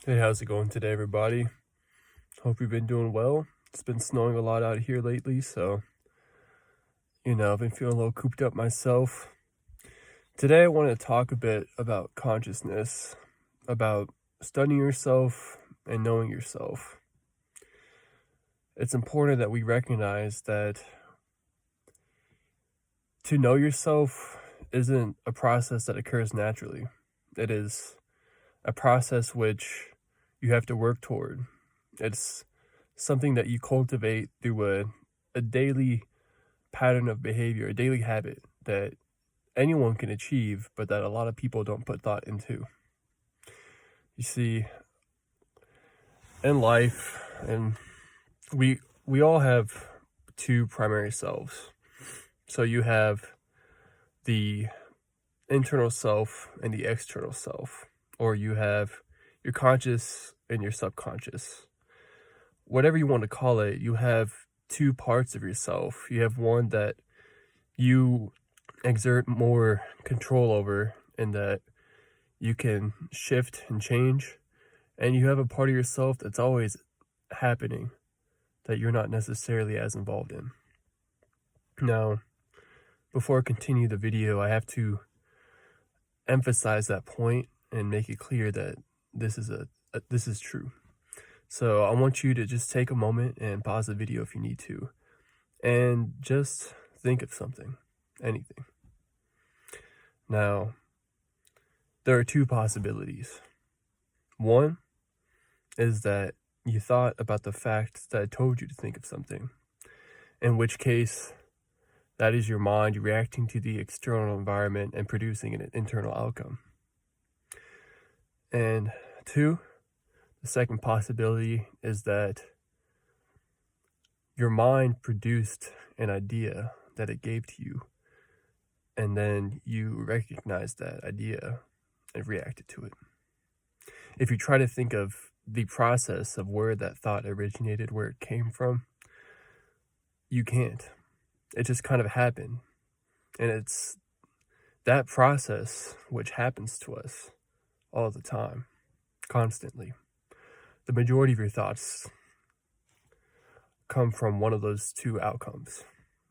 Hey, how's it going today, everybody? Hope you've been doing well. It's been snowing a lot out here lately, so, I've been feeling a little cooped up myself. Today, I want to talk a bit about consciousness, about studying yourself and knowing yourself. It's important that we recognize that to know yourself isn't a process that occurs naturally. It is a process which you have to work toward. It's something that you cultivate through a daily pattern of behavior, a daily habit that anyone can achieve, but that a lot of people don't put thought into. You see, in life, and we all have two primary selves. So you have the internal self and the external self, or you have your conscious and your subconscious. Whatever you want to call it, you have two parts of yourself. You have one that you exert more control over, and that you can shift and change, and you have a part of yourself that's always happening that you're not necessarily as involved in. Now, before I continue the video, I have to emphasize that point and make it clear that this is true. So I want you to just take a moment and pause the video if you need to, and just think of something, anything. Now, there are two possibilities. One is that you thought about the fact that I told you to think of something, in which case that is your mind reacting to the external environment and producing an internal outcome. And two, the second possibility is that your mind produced an idea that it gave to you, and then you recognized that idea and reacted to it. If you try to think of the process of where that thought originated, where it came from, you can't. It just kind of happened. And it's that process which happens to us all the time, constantly. The majority of your thoughts come from one of those two outcomes,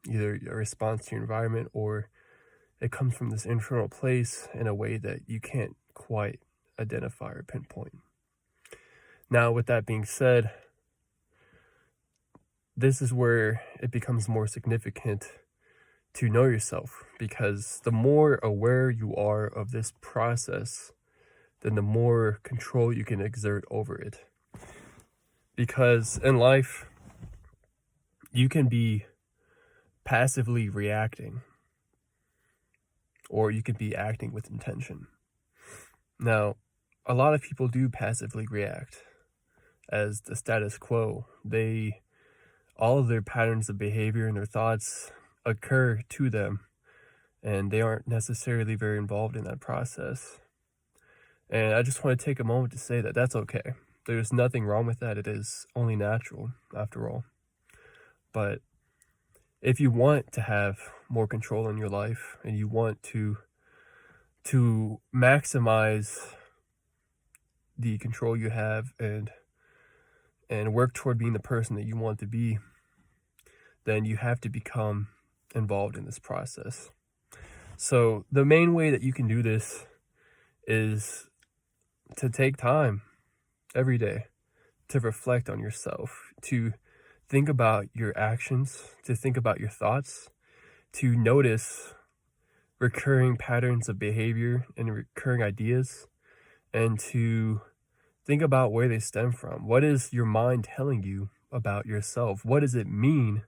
either a response to your environment, or it comes from this internal place in a way that you can't quite identify or pinpoint. Now, with that being said, this is where it becomes more significant to know yourself, because the more aware you are of this process, then the more control you can exert over it. Because in life, you can be passively reacting, or you can be acting with intention. Now, a lot of people do passively react as the status quo. All of their patterns of behavior and their thoughts occur to them, and they aren't necessarily very involved in that process. And I just want to take a moment to say that that's okay. There's nothing wrong with that. It is only natural, after all. But if you want to have more control in your life, and you want to maximize the control you have and work toward being the person that you want to be, then you have to become involved in this process. So the main way that you can do this is to take time every day to reflect on yourself, to think about your actions, to think about your thoughts, to notice recurring patterns of behavior and recurring ideas, and to think about where they stem from. What is your mind telling you about yourself? What does it mean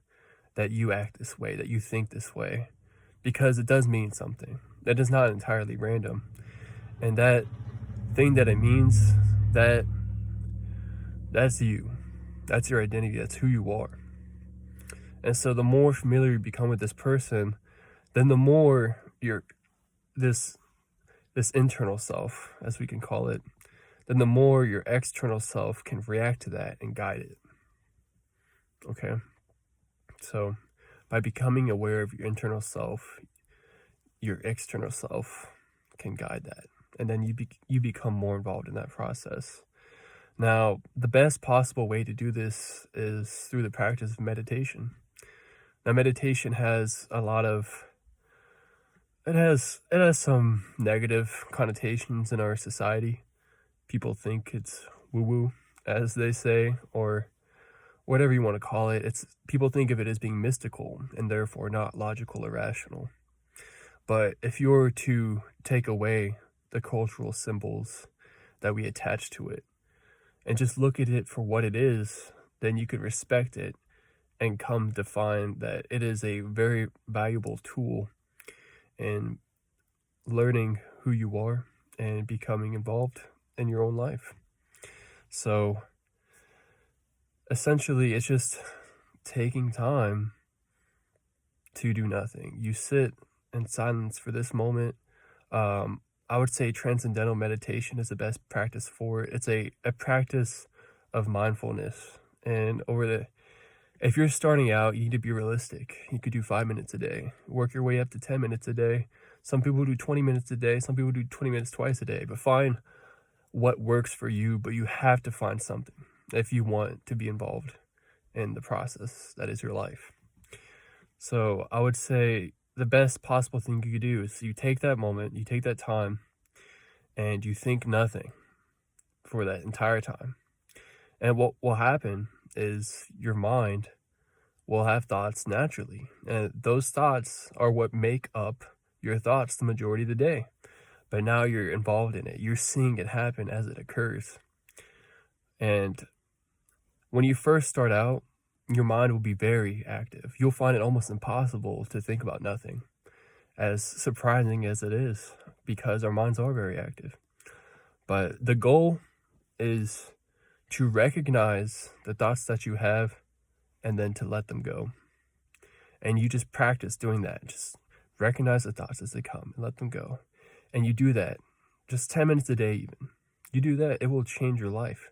that you act this way, that you think this way? Because it does mean something. That is not entirely random. And that thing that it means, that's you. That's your identity. That's who you are. And so the more familiar you become with this person, then the more this internal self, as we can call it, then the more your external self can react to that and guide it. Okay? So by becoming aware of your internal self, your external self can guide that. And then you become more involved in that process. Now, the best possible way to do this is through the practice of meditation. Now, meditation has a lot of it has some negative connotations in our society. People think it's woo-woo, as they say, or whatever you want to call it. It's people think of it as being mystical and therefore not logical or rational. But if you were to take away the cultural symbols that we attach to it and just look at it for what it is, then you could respect it and come to find that it is a very valuable tool in learning who you are and becoming involved in your own life. So essentially, it's just taking time to do nothing. You sit in silence for this moment. I would say transcendental meditation is the best practice for it. It's a practice of mindfulness. And if you're starting out, you need to be realistic. You could do 5 minutes a day, work your way up to 10 minutes a day. Some people do 20 minutes a day. Some people do 20 minutes twice a day, but find what works for you. But you have to find something if you want to be involved in the process that is your life. So I would say the best possible thing you could do is you take that moment, you take that time, and you think nothing for that entire time. And what will happen is your mind will have thoughts naturally. And those thoughts are what make up your thoughts the majority of the day. But now you're involved in it. You're seeing it happen as it occurs. And when you first start out, your mind will be very active. You'll find it almost impossible to think about nothing, as surprising as it is, because our minds are very active. But the goal is to recognize the thoughts that you have and then to let them go. And you just practice doing that. Just recognize the thoughts as they come and let them go. And you do that just 10 minutes a day even. You do that, it will change your life.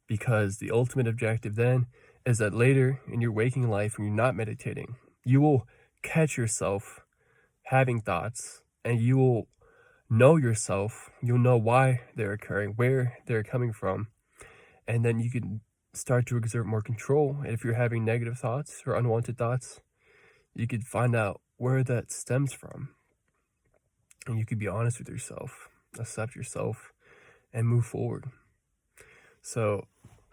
Because the ultimate objective then is that later in your waking life, when you're not meditating, you will catch yourself having thoughts and you will know yourself. You'll know why they're occurring, where they're coming from. And then you can start to exert more control. And if you're having negative thoughts or unwanted thoughts, you could find out where that stems from. And you could be honest with yourself, accept yourself, and move forward. So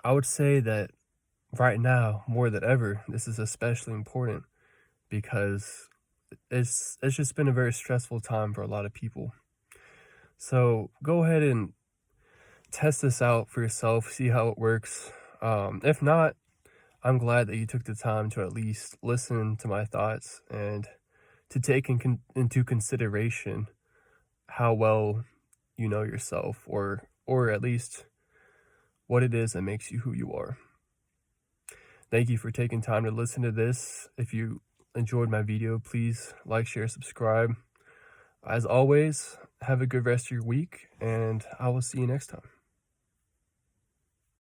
I would say that right now, more than ever, this is especially important because it's just been a very stressful time for a lot of people. So go ahead and test this out for yourself, see how it works. If not, I'm glad that you took the time to at least listen to my thoughts and to take into consideration how well you know yourself, or at least what it is that makes you who you are. Thank you for taking time to listen to this. If you enjoyed my video, please like, share, subscribe. As always, have a good rest of your week, and I will see you next time.